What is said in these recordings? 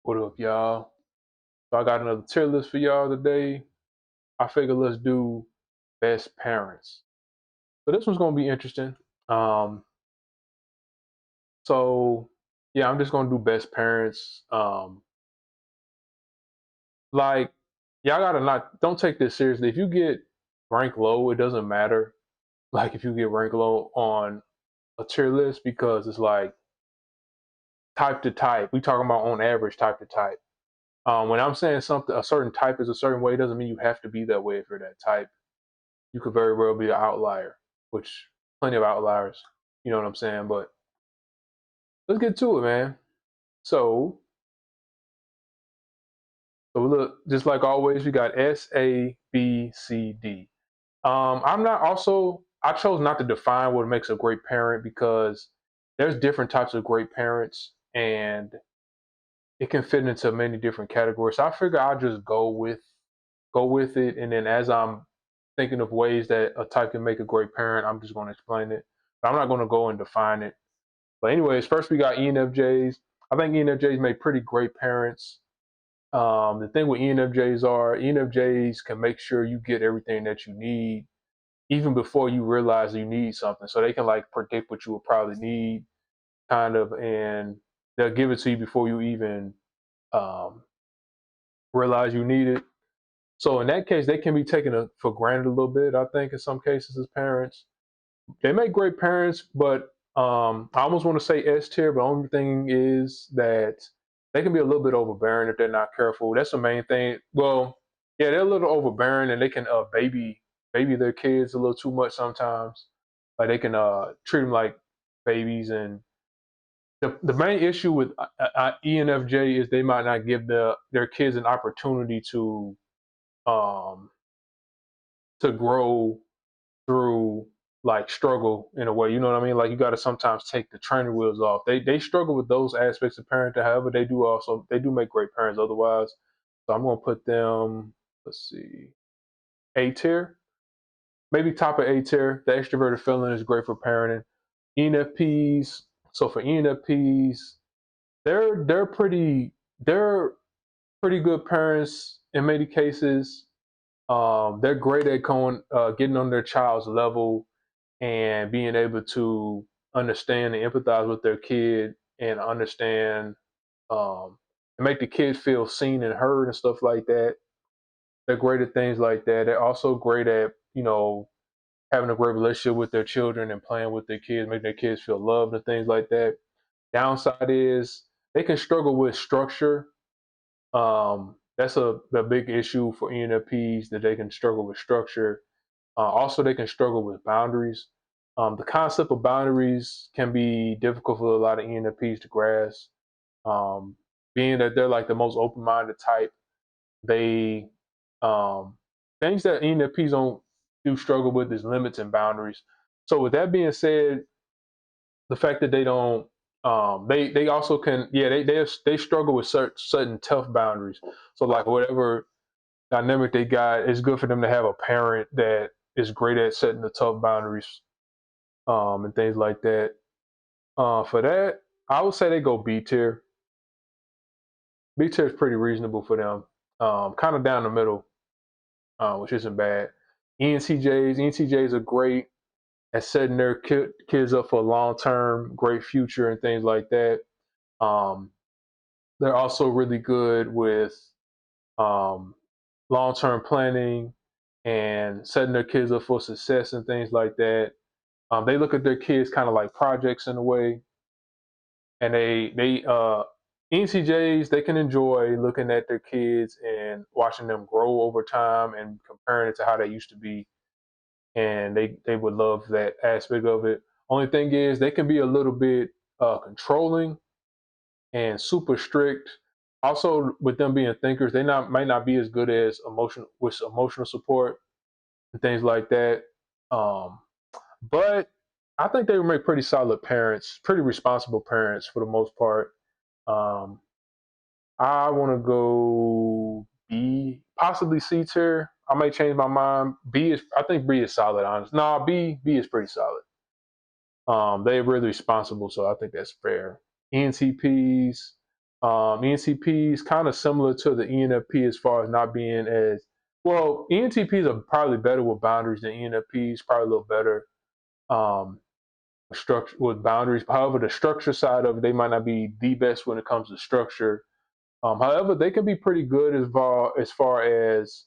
What up, y'all? So I got another tier list for y'all today. I figure let's do best parents. So this one's gonna be interesting. Um, so yeah, I'm just gonna do best parents. Like y'all gotta not don't take this seriously. If you get rank low, it doesn't matter. Like if you get rank low on a tier list because it's like type to type. We talking about on average type to type. When I'm saying something, a certain type is a certain way, it doesn't mean you have to be that way if you're that type. You could very well be an outlier, which plenty of outliers, you know what I'm saying? But let's get to it, man. So, so look, just like always, we got S, A, B, C, D. I'm not also, I chose not to define what makes a great parent because there's different types of great parents and it can fit into many different categories. So I figure I'll just go with it, and then as I'm thinking of ways that a type can make a great parent, I'm just going to explain it. But I'm not going to go and define it. But anyways, first we got ENFJs. I think ENFJs make pretty great parents. The thing with ENFJs can make sure you get everything that you need even before you realize you need something. So they can like predict what you will probably need, kind of, and they'll give it to you before you even um, realize you need it. So in that case, they can be taken for granted a little bit. I think in some cases as parents, they make great parents, but I almost want to say S tier. But the only thing is that they can be a little bit overbearing if they're not careful. That's the main thing. Well, yeah, they're a little overbearing, and they can baby their kids a little too much sometimes. Like they can treat them like babies, and the main issue with ENFJ is they might not give their kids an opportunity um, to grow through like struggle in a way. You know what I mean? Like you got to sometimes take the training wheels off. They struggle with those aspects of parenting. However, they do make great parents otherwise. So I'm gonna put them. Let's see, A tier, maybe top of A tier. The extroverted feeling is great for parenting. ENFPs. So for ENFPs, they're they're pretty good parents in many cases. They're great at getting on their child's level and being able to understand and empathize with their kid and understand and make the kid feel seen and heard and stuff like that. They're great at things like that. They're also great at, having a great relationship with their children and playing with their kids, making their kids feel loved and things like that. Downside is they can struggle with structure. That's a big issue for ENFPs that they can struggle with structure. Also, they can struggle with boundaries. The concept of boundaries can be difficult for a lot of ENFPs to grasp. Um, Being that they're like the most open-minded type, they things that ENFPs don't do struggle with is limits and boundaries. So, with that being said, the fact that they don't they also can they struggle with certain tough boundaries. So like whatever dynamic they got, it's good for them to have a parent that is great at setting the tough boundaries and things like that. For that, I would say they go B tier. B tier is pretty reasonable for them. Kind of down the middle, which isn't bad. ENTJs are great at setting their kids up for a long term, great future, and things like that. Um, they're also really good with um, long term planning and setting their kids up for success and things like that. They look at their kids kind of like projects in a way, and they ENTJs they can enjoy looking at their kids and watching them grow over time and comparing it to how they used to be, and they would love that aspect of it. Only thing is they can be a little bit controlling and super strict. Also, with them being thinkers, they might not be as good as emotional support and things like that. Um, but I think they would make pretty solid parents, pretty responsible parents for the most part. Um, I want to go B, possibly C tier. I may change my mind. I think B is solid. Honest, no, B is pretty solid. They're really responsible, so I think that's fair. ENTPs. ENTP is kind of similar to the ENFP as far as not being as well. ENTPs are probably better with boundaries than ENFPs, probably a little better um, structure with boundaries. However, the structure side of it, they might not be the best when it comes to structure. However, they can be pretty good as far as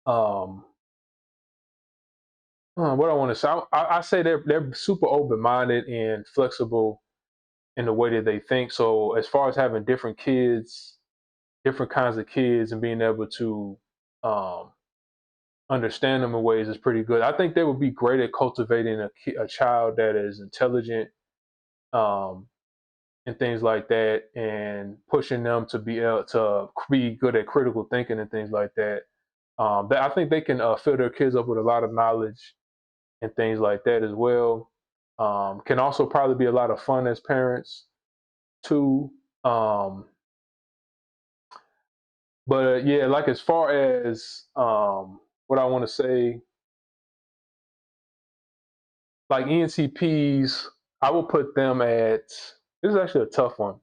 um, what I want to say. I say they're super open minded and flexible in the way that they think. So as far as having different kids, different kinds of kids, and being able to um, understand them in ways is pretty good. I think they would be great at cultivating a child that is intelligent um, and things like that, and pushing them to be able to be good at critical thinking and things like that. I think they can fill their kids up with a lot of knowledge and things like that as well. Can also probably be a lot of fun as parents too. Um, but yeah, like as far as what I want to say, like ENTPs, I will put them at. This is actually a tough one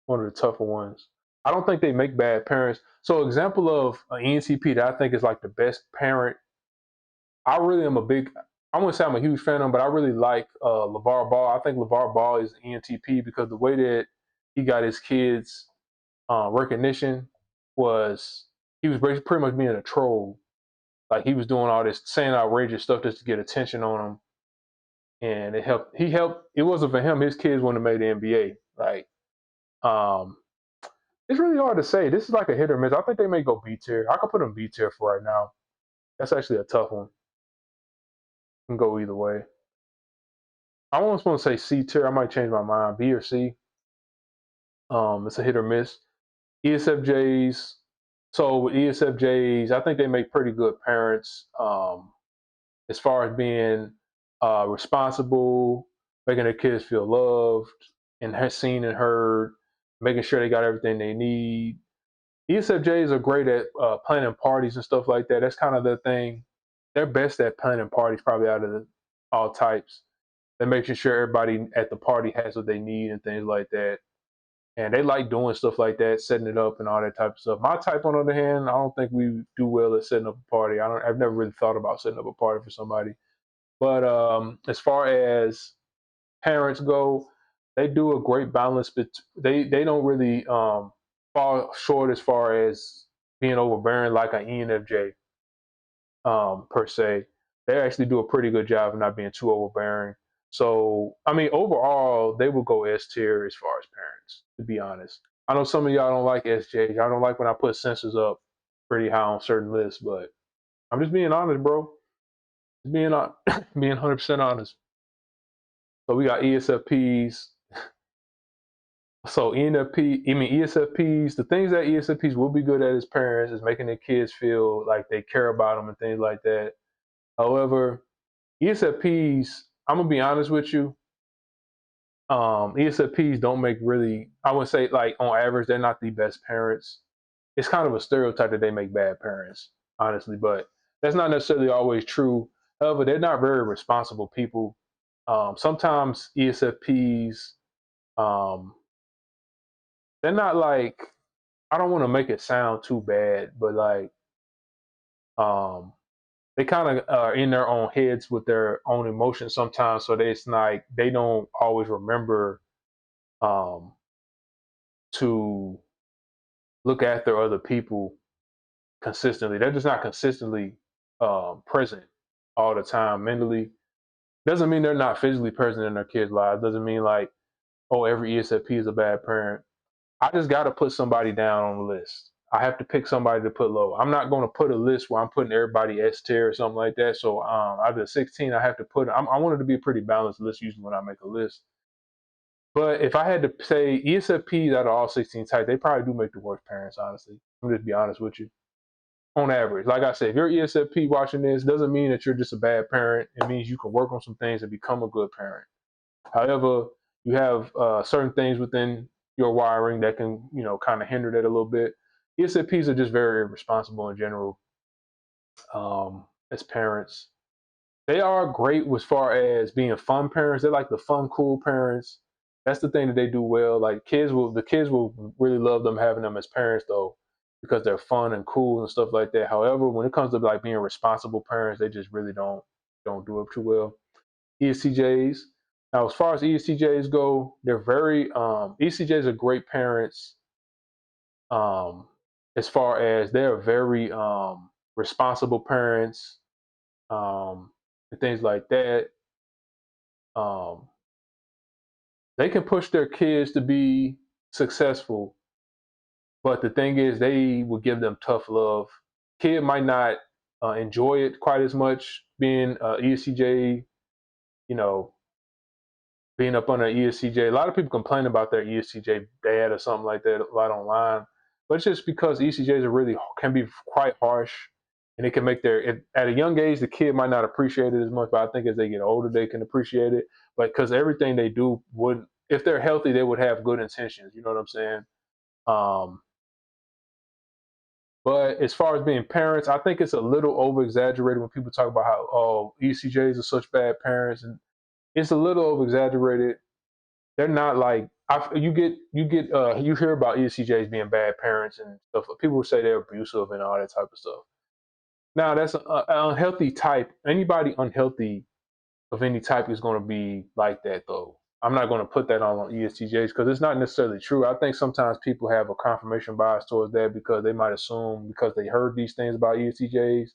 of the tougher ones. I don't think they make bad parents. So, example of an ENTP that I think is like the best parent. I really am a big. I wouldn't say I'm a huge fan of him, but I really like LeVar Ball. I think LeVar Ball is an ENTP because the way that he got his kids recognition was he was pretty much being a troll. Like he was doing all this saying outrageous stuff just to get attention on him, and it helped. He helped. It wasn't for him. His kids wouldn't have made the NBA. Like, um, it's really hard to say. This is like a hit or miss. I think they may go B tier. I could put them B tier for right now. That's actually a tough one. Can go either way. I almost want to say C tier. I might change my mind. B or C. It's a hit or miss. ESFJs. So with ESFJs, I think they make pretty good parents. As far as being responsible, making their kids feel loved and seen and heard, making sure they got everything they need. ESFJs are great at planning parties and stuff like that. That's kind of their thing. They're best at planning parties, probably out of all types. They're making sure everybody at the party has what they need and things like that. And they like doing stuff like that, setting it up and all that type of stuff. My type, on the other hand, I don't think we do well at setting up a party. I've never really thought about setting up a party for somebody. But as far as parents go, they do a great balance. But they don't really fall short as far as being overbearing like an ENFJ per se. They actually do a pretty good job of not being too overbearing. So I mean, overall, they will go S tier as far as parents. To be honest, I know some of y'all don't like SJ. Y'all don't like when I put sensors up pretty high on certain lists, but I'm just being honest, bro. Just being being 100% honest. So we got ESFPs. So ESFPs, the things that ESFPs will be good at as parents is making their kids feel like they care about them and things like that. However, ESFPs, I'm gonna be honest with you, ESFPs don't make really, I would say like on average, they're not the best parents. It's kind of a stereotype that they make bad parents, honestly, but that's not necessarily always true. However, they're not very responsible people. Sometimes ESFPs, um, they're not like, I don't want to make it sound too bad, but like um, they kind of are in their own heads with their own emotions sometimes. So it's like they don't always remember um, to look after other people consistently. They're just not consistently present all the time mentally. Doesn't mean they're not physically present in their kids' lives. Doesn't mean like, oh, every ESFP is a bad parent. I just got to put somebody down on the list. I have to pick somebody to put low. I'm not going to put a list where I'm putting everybody S tier or something like that. So out of 16, I have to put. I want it to be a pretty balanced list usually when I make a list. But if I had to say ESFPs out of all 16 types, they probably do make the worst parents. Honestly, I'm just be honest with you. On average, like I said, if you're ESFP watching this, doesn't mean that you're just a bad parent. It means you can work on some things and become a good parent. However, you have certain things within your wiring that can, kind of hinder that a little bit. ESFPs are just very irresponsible in general as parents. They are great as far as being fun parents. They're like the fun, cool parents. That's the thing that they do well. Like the kids will really love them having them as parents though, because they're fun and cool and stuff like that. However, when it comes to like being responsible parents, they just really don't do it too well. ESTJs. Now, as far as ESTJs go, they're very ESTJs are great parents. Um, as far as they're very responsible parents and things like that. Um, they can push their kids to be successful, but the thing is, they will give them tough love. Kid might not enjoy it quite as much being ESTJ, you know, being up under ESTJ. A lot of people complain about their ESTJ dad or something like that a lot online, but it's just because ESTJs are really can be quite harsh, and it can make at a young age the kid might not appreciate it as much, but I think as they get older they can appreciate it. But because everything they do would, if they're healthy, they would have good intentions. You know what I'm saying? Um, but as far as being parents, I think it's a little over exaggerated when people talk about how ECJs are such bad parents, and it's a little over exaggerated. They're not like you hear about ECJs being bad parents and stuff. People say they're abusive and all that type of stuff. Now that's an unhealthy type. Anybody unhealthy of any type is going to be like that though. I'm not going to put that on ESTJs because it's not necessarily true. I think sometimes people have a confirmation bias towards that because they might assume because they heard these things about ESTJs.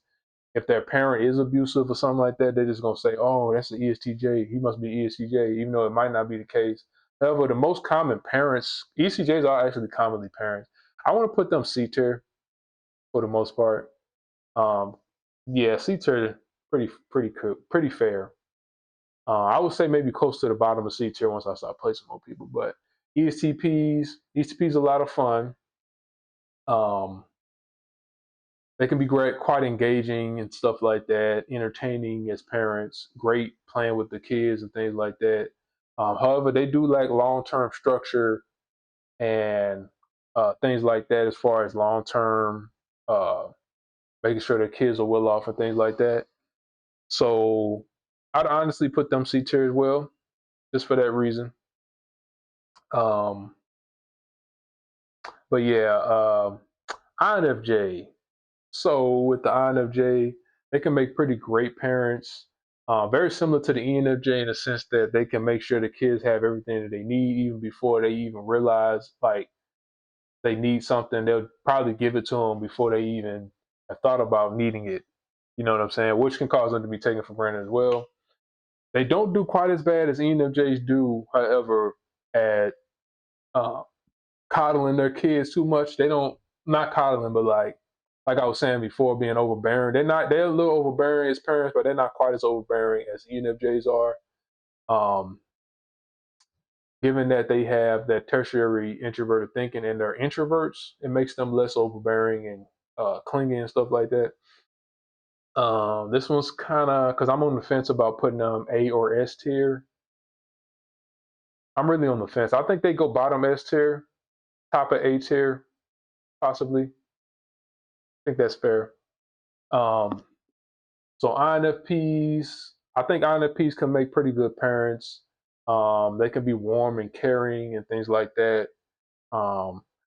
If their parent is abusive or something like that, they're just going to say, oh, that's an ESTJ. He must be ESTJ, even though it might not be the case. However, the most common parents, ESTJs are actually commonly parents. I want to put them C tier for the most part. Um, yeah, C tier, pretty fair. I would say maybe close to the bottom of C tier once I start placing more people. But ESTPs a lot of fun. Um, they can be great, quite engaging and stuff like that, entertaining as parents, great playing with the kids and things like that. However, they do lack long-term structure and things like that as far as long-term uh, making sure their kids are well off and things like that. So I'd honestly put them C tier as well, just for that reason. Um, but yeah, INFJ. So with the INFJ, they can make pretty great parents. Very similar to the ENFJ in the sense that they can make sure the kids have everything that they need even before they even realize like they need something. They'll probably give it to them before they even have thought about needing it. You know what I'm saying? Which can cause them to be taken for granted as well. They don't do quite as bad as ENFJs do, however, at uh, coddling their kids too much. They don't, not coddling, but like I was saying before, being overbearing. They're a little overbearing as parents, but they're not quite as overbearing as ENFJs are. Um, Given that they have that tertiary introverted thinking and they're introverts, it makes them less overbearing and clingy and stuff like that. This one's kind of because I'm on the fence about putting them A or S tier. I'm really on the fence. I think they go bottom S tier, top of A tier, possibly. I think that's fair. Um, so INFPs, I think INFPs can make pretty good parents. They can be warm and caring and things like that.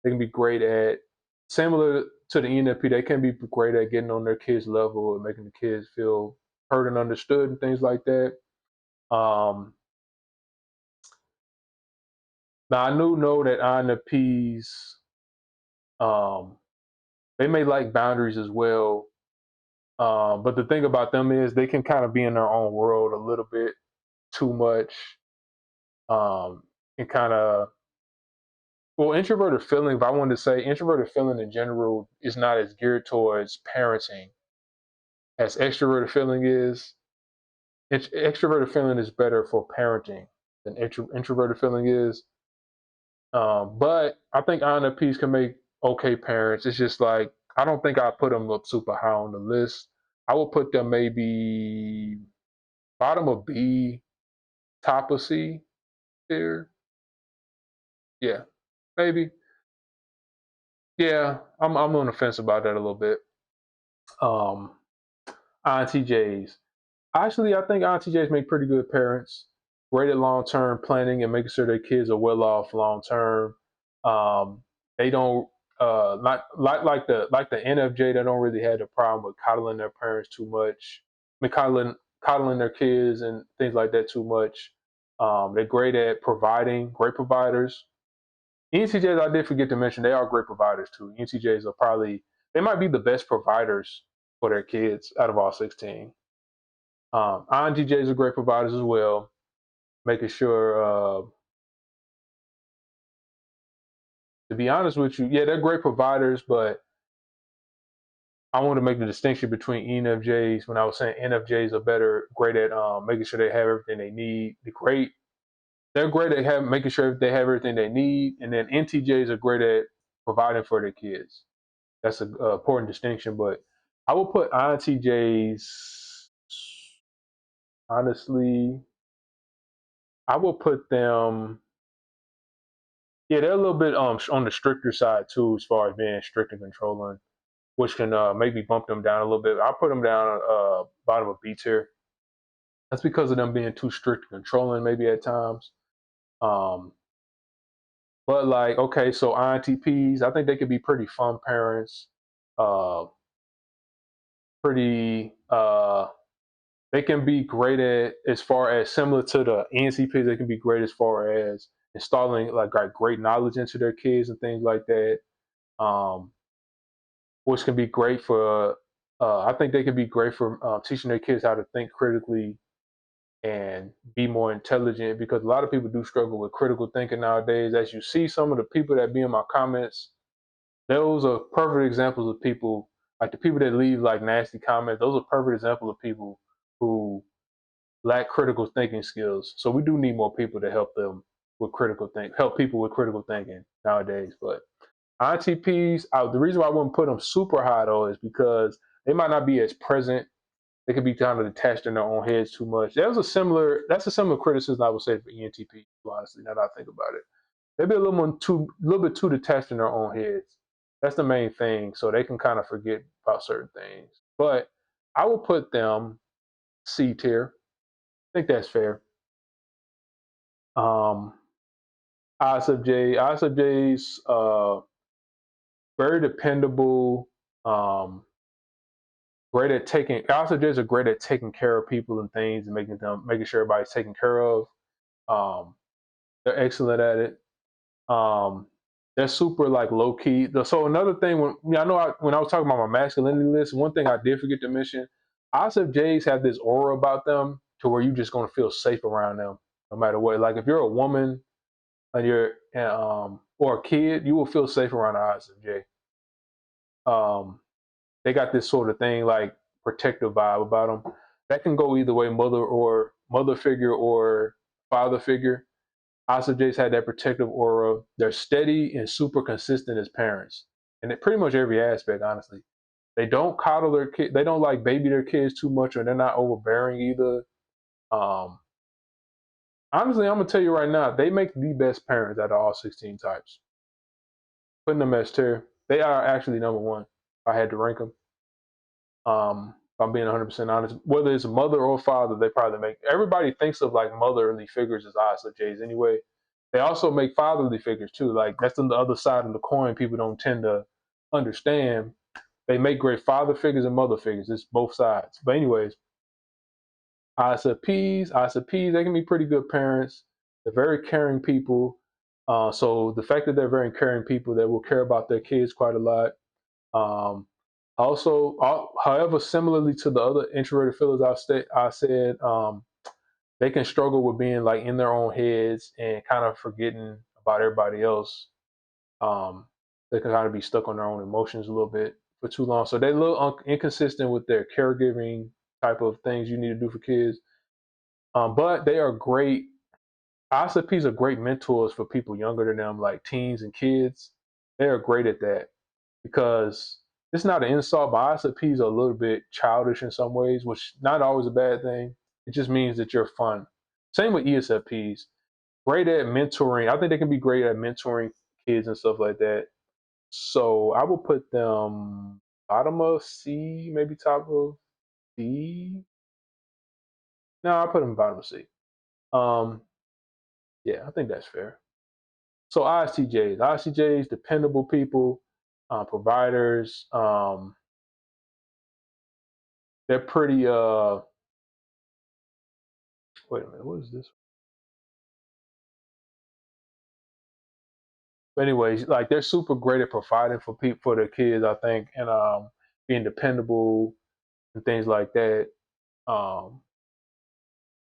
They can be great at similar to the ENFP. They can be great at getting on their kids' level and making the kids feel heard and understood and things like that. Um, Now I do know that INFPs, um, they may like boundaries as well. But the thing about them is they can kind of be in their own world a little bit too much, um, and kind of well, introverted feeling. If I wanted to say introverted feeling in general is not as geared towards parenting as extroverted feeling is. Extroverted feeling is better for parenting than introverted feeling is. But I think INFPs can make okay parents. It's just like I don't think I put them up super high on the list. I would put them maybe bottom of B, top of C tier. Yeah, maybe. Yeah, I'm on the fence about that a little bit. Um, INTJs. Actually, I think INTJs make pretty good parents. great at long-term planning and making sure their kids are well off long-term. They don't not like the NFJ. They don't really have the problem with coddling their parents too much. I mean, coddling their kids and things like that too much. They're great at providing, great providers. ENTJs, I did forget to mention, they are great providers too. ENTJs are probably, they might be the best providers for their kids out of all 16. INTJs are great providers as well, making sure, to be honest with you, yeah, they're great providers, but I want to make the distinction between ENFJs. When I was saying NFJs are great at making sure they have everything they need. They're great at making sure they have everything they need, and then NTJs are great at providing for their kids. That's an important distinction. But I will put INTJs, honestly, I will put them. Yeah, they're a little bit on the stricter side too, as far as being strict and controlling, which can maybe bump them down a little bit. I'll put them down bottom of B tier. That's because of them being too strict and controlling, maybe at times. Um, but like, okay, so INTPs, I think they could be pretty fun parents. Uh, pretty they can be great at, as far as similar to the NCPs, they can be great as far as installing like great knowledge into their kids and things like that. Um, which can be great for I think they can be great for teaching their kids how to think critically and be more intelligent, because a lot of people do struggle with critical thinking nowadays. As you see, some of the people that be in my comments, those are perfect examples of people, like the people that leave like nasty comments. Those are perfect examples of people who lack critical thinking skills. So we do need more people to help them with help people with critical thinking nowadays. But INTPs, the reason why I wouldn't put them super high though is because they might not be as present. They could be kind of detached in their own heads too much. That's a similar criticism I would say for ENTP, honestly, now that I think about it. They'd be a little bit too detached in their own heads. That's the main thing. So they can kind of forget about certain things. But I would put them C tier. I think that's fair. Um, ISFJs, very dependable, um, great at taking, ISFJs are great at taking care of people and things and making sure everybody's taken care of. Um, they're excellent at it. Um, they're super like low key. So another thing, when I was talking about my masculinity list, one thing I did forget to mention, ISFJs have this aura about them to where you're just gonna feel safe around them no matter what. Like if you're a woman and you're or a kid, you will feel safe around an ISFJ. Um, they got this sort of thing like protective vibe about them. That can go either way, mother figure or father figure. ISFJs had that protective aura. They're steady and super consistent as parents, and in pretty much every aspect, honestly. They don't coddle their kid. They don't like baby their kids too much, or they're not overbearing either. Um, honestly, I'm gonna tell you right now, they make the best parents out of all 16 types. Putting them as tier, they are actually number one. If I had to rank them. If I'm being 100% honest, whether it's a mother or father, they probably make. Everybody thinks of like motherly figures as ISFJs anyway. They also make fatherly figures too. Like that's on the other side of the coin. People don't tend to understand. They make great father figures and mother figures. It's both sides. But anyways, ISFPs, they can be pretty good parents. They're very caring people. So the fact that they're very caring people, that will care about their kids quite a lot. Um, also, however, similarly to the other introverted fillers I said, they can struggle with being like in their own heads and kind of forgetting about everybody else. Um, they can kind of be stuck on their own emotions a little bit for too long. So they're a little inconsistent with their caregiving type of things you need to do for kids. But they are great. ISFPs are great mentors for people younger than them, like teens and kids. They are great at that because it's not an insult, but ISFPs are a little bit childish in some ways, which not always a bad thing. It just means that you're fun. Same with ESFPs. Great at mentoring. I think they can be great at mentoring kids and stuff like that. So I will put them bottom of C, maybe top of D. No, I'll put them bottom of C. Um, yeah, I think that's fair. So ISTJs, dependable people, providers. They're pretty. Wait a minute, what is this? But anyways, like they're super great at providing for people for their kids, I think, and being dependable and things like that. Um,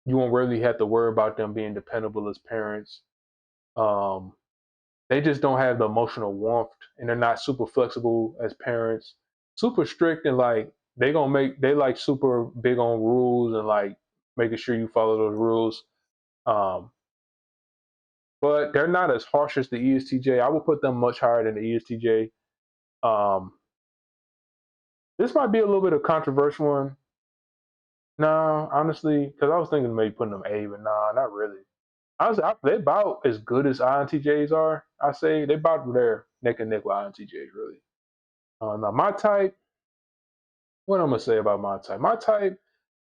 you won't really have to worry about them being dependable as parents. Um, they just don't have the emotional warmth, and they're not super flexible as parents. Super strict and like they like super big on rules and like making sure you follow those rules. Um, but they're not as harsh as the ESTJ. I would put them much higher than the ESTJ. Um, this might be a little bit of a controversial one. No, honestly, because I was thinking maybe putting them A, but nah, not really. Honestly, they about as good as INTJs are. I say they about there neck and neck with INTJs, really. Now my type, what I'm gonna say about my type? My type,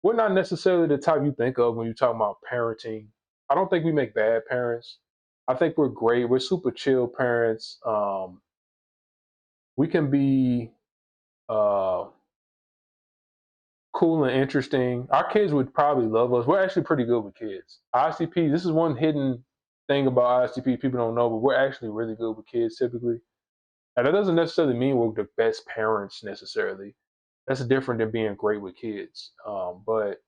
we're not necessarily the type you think of when you talk about parenting. I don't think we make bad parents. I think we're great. We're super chill parents. We can be uh, cool and interesting. Our kids would probably love us. We're actually pretty good with kids. ICP, this is one hidden thing about ICP people don't know, but we're actually really good with kids typically. And that doesn't necessarily mean we're the best parents necessarily. That's different than being great with kids. But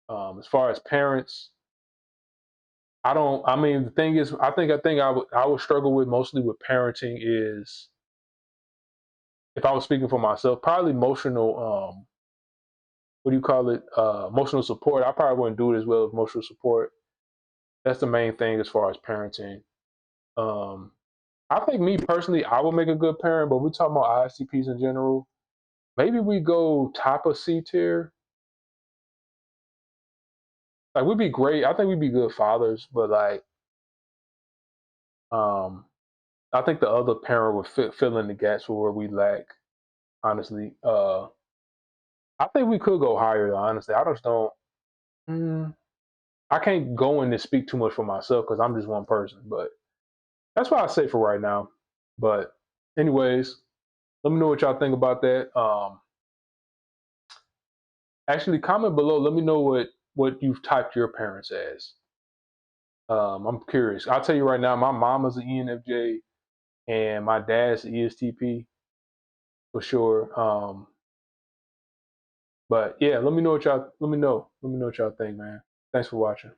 as far as parents, I don't. I mean, the thing is, I would struggle with mostly with parenting is if I was speaking for myself, probably emotional. What do you call it? Emotional support. I probably wouldn't do it as well as emotional support. That's the main thing as far as parenting. Um, I think me personally, I would make a good parent, but we're talking about ISTPs in general. Maybe we go top of C tier. Like we'd be great. I think we'd be good fathers, but like um, I think the other parent would fill in the gaps for where we lack. Honestly, I think we could go higher. Though, honestly, I just don't. Mm, I can't go in and speak too much for myself because I'm just one person. But that's what I say for right now. But anyways, let me know what y'all think about that. Actually, comment below. Let me know what you've typed your parents as. I'm curious. I'll tell you right now. My mom is an ENFJ and my dad's an ESTP for sure. But yeah, let me know what y'all. Let me know. Let me know what y'all think, man. Thanks for watching.